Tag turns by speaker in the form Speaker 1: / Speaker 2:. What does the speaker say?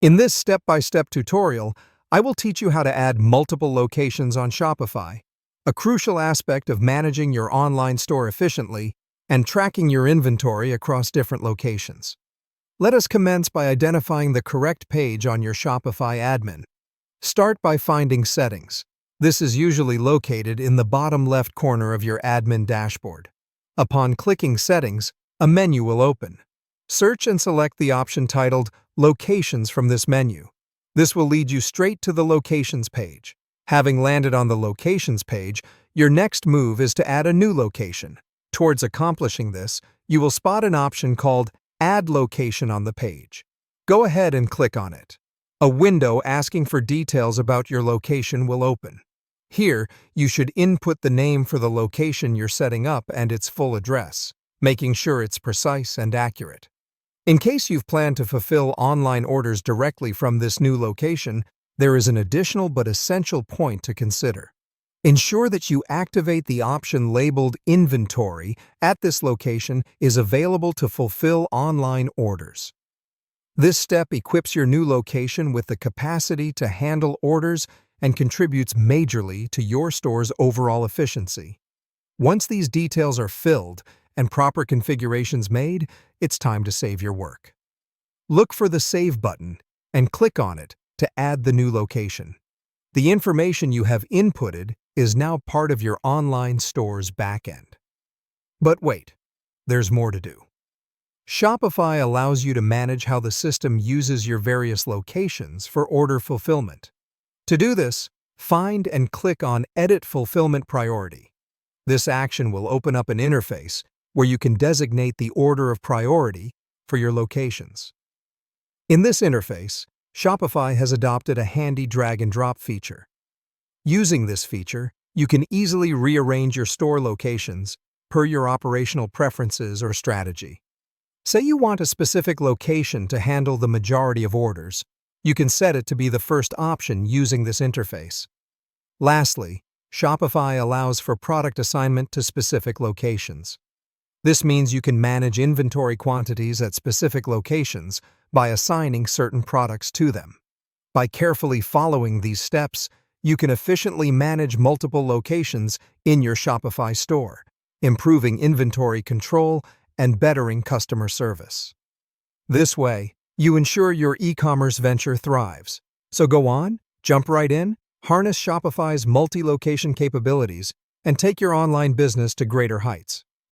Speaker 1: In this step-by-step tutorial, I will teach you how to add multiple locations on Shopify, a crucial aspect of managing your online store efficiently and tracking your inventory across different locations. Let us commence by identifying the correct page on your Shopify admin. Start by finding Settings. This is usually located in the bottom left corner of your admin dashboard. Upon clicking Settings, a menu will open. Search and select the option titled Locations from this menu. This will lead you straight to the Locations page. Having landed on the Locations page, your next move is to add a new location. Towards accomplishing this, you will spot an option called Add Location on the page. Go ahead and click on it. A window asking for details about your location will open. Here, you should input the name for the location you're setting up and its full address, making sure it's precise and accurate. In case you've planned to fulfill online orders directly from this new location, there is an additional but essential point to consider. Ensure that you activate the option labeled Inventory at this location is available to fulfill online orders. This step equips your new location with the capacity to handle orders and contributes majorly to your store's overall efficiency. Once these details are filled and proper configurations made, it's time to save your work. Look for the Save button and click on it to add the new location. The information you have inputted is now part of your online store's backend. But wait, there's more to do. Shopify allows you to manage how the system uses your various locations for order fulfillment. To do this, find and click on Edit Fulfillment Priority. This action will open up an interface where you can designate the order of priority for your locations. In this interface, Shopify has adopted a handy drag-and-drop feature. Using this feature, you can easily rearrange your store locations per your operational preferences or strategy. Say you want a specific location to handle the majority of orders. You can set it to be the first option using this interface. Lastly, Shopify allows for product assignment to specific locations. This means you can manage inventory quantities at specific locations by assigning certain products to them. By carefully following these steps, you can efficiently manage multiple locations in your Shopify store, improving inventory control and bettering customer service. This way, you ensure your e-commerce venture thrives. So go on, jump right in, harness Shopify's multi-location capabilities, and take your online business to greater heights.